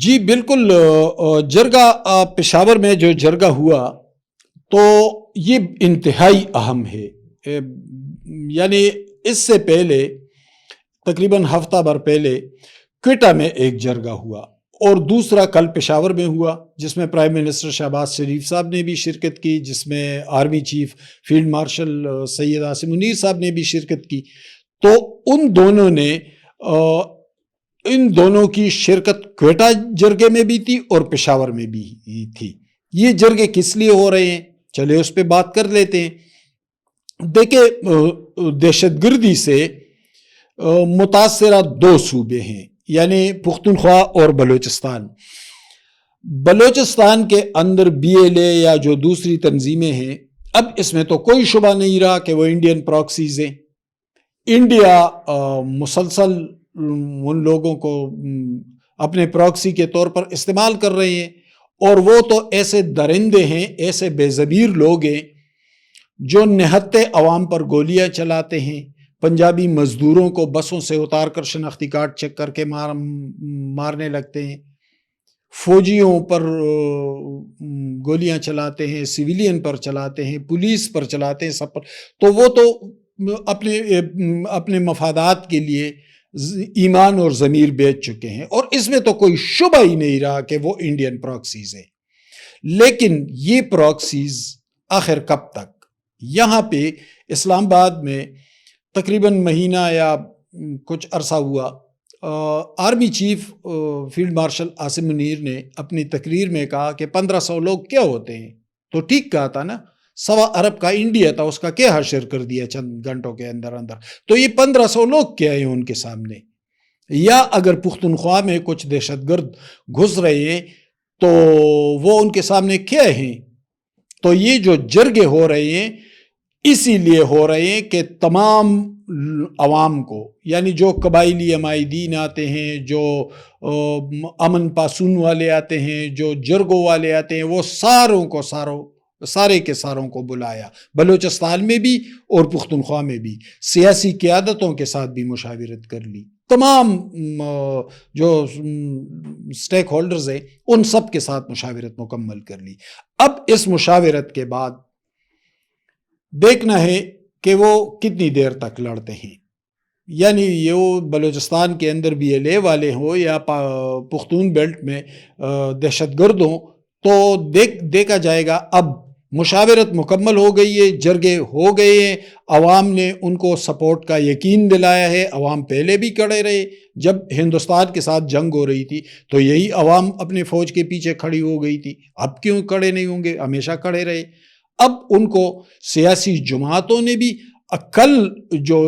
جی بالکل، جرگہ پشاور میں جو جرگہ ہوا تو یہ انتہائی اہم ہے. یعنی اس سے پہلے تقریباً ہفتہ بھر پہلے کوئٹہ میں ایک جرگہ ہوا اور دوسرا کل پشاور میں ہوا، جس میں پرائم منسٹر شہباز شریف صاحب نے بھی شرکت کی، جس میں army chief field marshal Syed Asim Munir صاحب نے بھی شرکت کی. تو ان دونوں کی شرکت کوئٹہ جرگے میں بھی تھی اور پشاور میں بھی تھی. یہ جرگے کس لیے ہو رہے ہیں، چلے اس پہ بات کر لیتے ہیں. دیکھیں، دہشت گردی سے متاثرہ دو صوبے ہیں، یعنی پختونخوا اور بلوچستان. بلوچستان کے اندر BLA یا جو دوسری تنظیمیں ہیں، اب اس میں تو کوئی شبہ نہیں رہا کہ وہ انڈین پراکسیز ہیں. انڈیا مسلسل ان لوگوں کو اپنے پراکسی کے طور پر استعمال کر رہے ہیں، اور وہ تو ایسے درندے ہیں، ایسے بے ضمیر لوگ ہیں جو نہتے عوام پر گولیاں چلاتے ہیں، پنجابی مزدوروں کو بسوں سے اتار کر شناختی کارڈ چیک کر کے مارنے لگتے ہیں، فوجیوں پر گولیاں چلاتے ہیں، سویلین پر چلاتے ہیں، پولیس پر چلاتے ہیں، سب پر. تو وہ تو اپنے مفادات کے لیے ایمان اور ضمیر بیچ چکے ہیں، اور اس میں تو کوئی شبہ ہی نہیں رہا کہ وہ انڈین پراکسیز ہیں. لیکن یہ پراکسیز آخر کب تک؟ یہاں پہ اسلام آباد میں تقریباً مہینہ یا کچھ عرصہ ہوا، army chief field marshal Asim Munir نے اپنی تقریر میں کہا کہ 1500 لوگ کیا ہوتے ہیں. تو ٹھیک کہا تھا نا، 1.25 ارب کا انڈیا تھا، اس کا کیا حشر کر دیا چند گھنٹوں کے اندر. تو یہ 1500 لوگ کیا ہیں ان کے سامنے؟ یا اگر پختونخوا میں کچھ دہشت گرد گھس رہے ہیں تو وہ ان کے سامنے کیا ہیں؟ تو یہ جو جرگے ہو رہے ہیں اسی لیے ہو رہے ہیں کہ تمام عوام کو، یعنی جو قبائلی عمائدین آتے ہیں، جو امن پاسون والے آتے ہیں، جو جرگوں والے آتے ہیں، وہ سارے کے ساروں کو بلایا، بلوچستان میں بھی اور پختونخوا میں بھی. سیاسی قیادتوں کے ساتھ بھی مشاورت کر لی، تمام جو سٹیک ہولڈرز ہیں ان سب کے ساتھ مشاورت مکمل کر لی. اب اس مشاورت کے بعد دیکھنا ہے کہ وہ کتنی دیر تک لڑتے ہیں. یعنی یہ بلوچستان کے اندر BLA والے ہوں یا پختون بیلٹ میں دہشت گرد ہوں، تو دیکھا جائے گا. اب مشاورت مکمل ہو گئی ہے، جرگے ہو گئے ہیں، عوام نے ان کو سپورٹ کا یقین دلایا ہے. عوام پہلے بھی کھڑے رہے، جب ہندوستان کے ساتھ جنگ ہو رہی تھی تو یہی عوام اپنے فوج کے پیچھے کھڑی ہو گئی تھی. اب کیوں کھڑے نہیں ہوں گے؟ ہمیشہ کھڑے رہے. اب ان کو سیاسی جماعتوں نے بھی، کل جو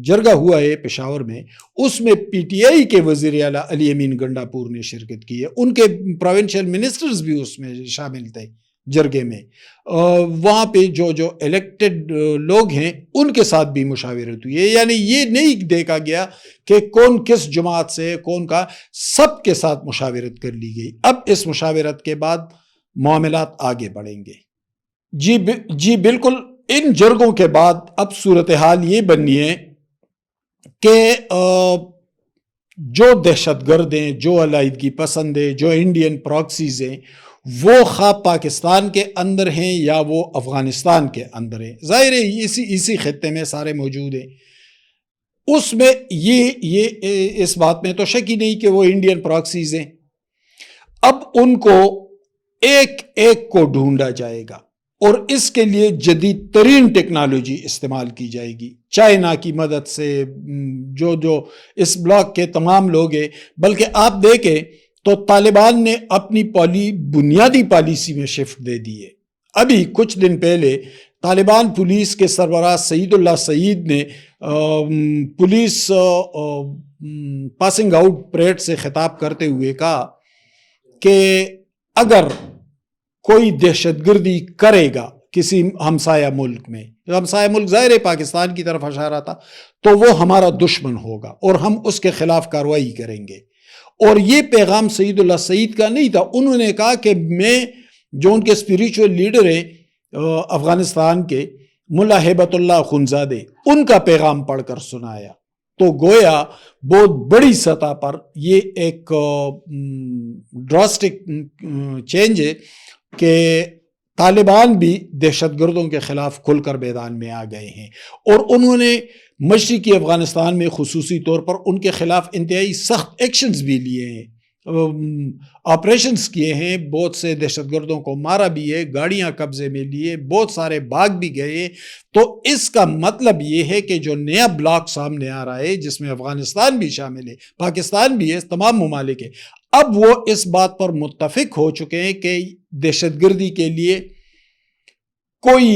جرگہ ہوا ہے پشاور میں، اس میں PTI کے وزیر اعلیٰ علی امین گنڈاپور نے شرکت کی ہے. ان کے پروونشل منسٹرز بھی اس میں شامل تھے جرگے میں. وہاں پہ جو الیکٹڈ لوگ ہیں ان کے ساتھ بھی مشاورت ہوئی ہے. یعنی یہ نہیں دیکھا گیا کہ کون کس جماعت سے، کون کا، سب کے ساتھ مشاورت کر لی گئی. اب اس مشاورت کے بعد معاملات آگے بڑھیں گے. جی بالکل. ان جرگوں کے بعد اب صورتحال یہ بننی ہے کہ جو دہشت گرد ہیں، جو علیحدگی پسند ہیں، جو انڈین پراکسیز ہیں، وہ خواہ پاکستان کے اندر ہیں یا وہ افغانستان کے اندر ہیں، ظاہر ہے اسی خطے میں سارے موجود ہیں. اس میں یہ اس بات میں تو شک ہی نہیں کہ وہ انڈین پراکسیز ہیں. اب ان کو ایک ایک کو ڈھونڈا جائے گا اور اس کے لیے جدید ترین ٹیکنالوجی استعمال کی جائے گی، چائنا کی مدد سے. جو اس بلاک کے تمام لوگ ہیں، بلکہ آپ دیکھیں تو طالبان نے اپنی بنیادی پالیسی میں شفٹ دے دی ہے. ابھی کچھ دن پہلے طالبان پولیس کے سربراہ سعید اللہ سعید نے پولیس پاسنگ آؤٹ پریڈ سے خطاب کرتے ہوئے کہا کہ اگر کوئی دہشت گردی کرے گا کسی ہمسایہ ملک میں، ہمسایہ ملک ظاہر پاکستان کی طرف اشارہ تھا، تو وہ ہمارا دشمن ہوگا اور ہم اس کے خلاف کارروائی کریں گے. اور یہ پیغام سعید اللہ سعید کا نہیں تھا. انہوں نے کہا کہ میں جو ان کے اسپریچول لیڈر ہیں افغانستان کے، ملا ہیبت اللہ خنزادے، ان کا پیغام پڑھ کر سنایا. تو گویا بہت بڑی سطح پر یہ ایک ڈراسٹک چینج ہے کہ طالبان بھی دہشت گردوں کے خلاف کھل کر میدان میں آ گئے ہیں، اور انہوں نے مشرقی افغانستان میں خصوصی طور پر ان کے خلاف انتہائی سخت ایکشنز بھی لیے ہیں، آپریشنز کیے ہیں، بہت سے دہشت گردوں کو مارا بھی ہے، گاڑیاں قبضے میں لیے، بہت سارے بھاگ بھی گئے۔ تو اس کا مطلب یہ ہے کہ جو نیا بلاک سامنے آ رہا ہے، جس میں افغانستان بھی شامل ہے، پاکستان بھی ہے، تمام ممالک ہیں، اب وہ اس بات پر متفق ہو چکے ہیں کہ دہشت گردی کے لیے کوئی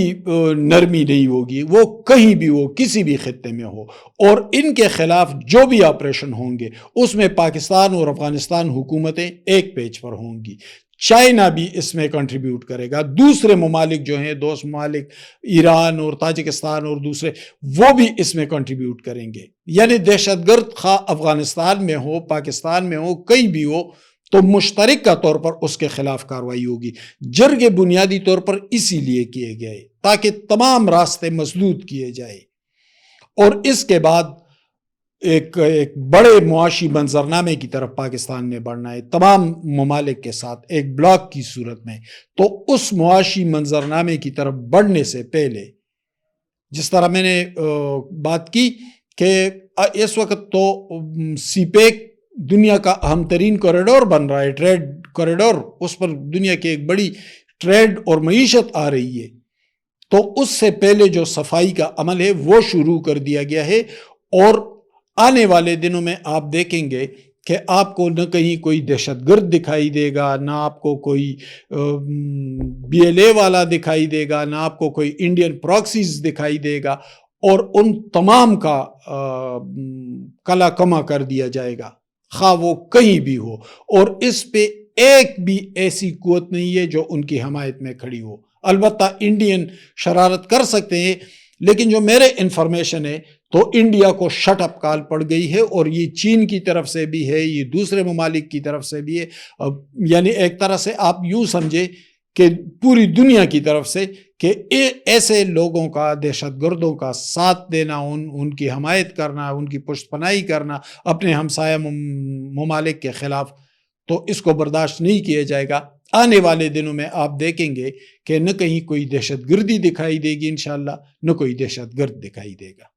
نرمی نہیں ہوگی، وہ کہیں بھی ہو، کسی بھی خطے میں ہو، اور ان کے خلاف جو بھی آپریشن ہوں گے اس میں پاکستان اور افغانستان حکومتیں ایک پیج پر ہوں گی۔ چائنا بھی اس میں کنٹریبیوٹ کرے گا، دوسرے ممالک جو ہیں، دوست ممالک ایران اور تاجکستان اور دوسرے، وہ بھی اس میں کنٹریبیوٹ کریں گے۔ یعنی دہشت گرد خواہ افغانستان میں ہو، پاکستان میں ہو، کہیں بھی ہو، تو مشترکہ طور پر اس کے خلاف کارروائی ہوگی۔ جرگے بنیادی طور پر اسی لیے کیے گئے تاکہ تمام راستے مسدود کیے جائے، اور اس کے بعد ایک بڑے معاشی منظرنامے کی طرف پاکستان نے بڑھنا ہے تمام ممالک کے ساتھ ایک بلاک کی صورت میں۔ تو اس معاشی منظرنامے کی طرف بڑھنے سے پہلے، جس طرح میں نے بات کی کہ اس وقت تو سی پیک دنیا کا اہم ترین کوریڈور بن رہا ہے، ٹریڈ کوریڈور، اس پر دنیا کی ایک بڑی ٹریڈ اور معیشت آ رہی ہے، تو اس سے پہلے جو صفائی کا عمل ہے وہ شروع کر دیا گیا ہے، اور آنے والے دنوں میں آپ دیکھیں گے کہ آپ کو نہ کہیں کوئی دہشت گرد دکھائی دے گا، نہ آپ کو کوئی BLA والا دکھائی دے گا، نہ آپ کو کوئی انڈین پراکسیز دکھائی دے گا، اور ان تمام کا کلا کما کر دیا جائے گا، خواہ وہ کہیں بھی ہو، اور اس پہ ایک بھی ایسی قوت نہیں ہے جو ان کی حمایت میں کھڑی ہو۔ البتہ انڈین شرارت کر سکتے ہیں، لیکن جو میرے انفارمیشن ہے تو انڈیا کو شٹ اپ کال پڑ گئی ہے، اور یہ چین کی طرف سے بھی ہے، یہ دوسرے ممالک کی طرف سے بھی ہے، یعنی ایک طرح سے آپ یوں سمجھے کہ پوری دنیا کی طرف سے، کہ ایسے لوگوں کا، دہشت گردوں کا ساتھ دینا، ان کی حمایت کرنا، ان کی پشت پناہی کرنا اپنے ہمسایہ ممالک کے خلاف، تو اس کو برداشت نہیں کیا جائے گا۔ آنے والے دنوں میں آپ دیکھیں گے کہ نہ کہیں کوئی دہشت گردی دکھائی دے گی انشاءاللہ، نہ کوئی دہشت گرد دکھائی دے گا۔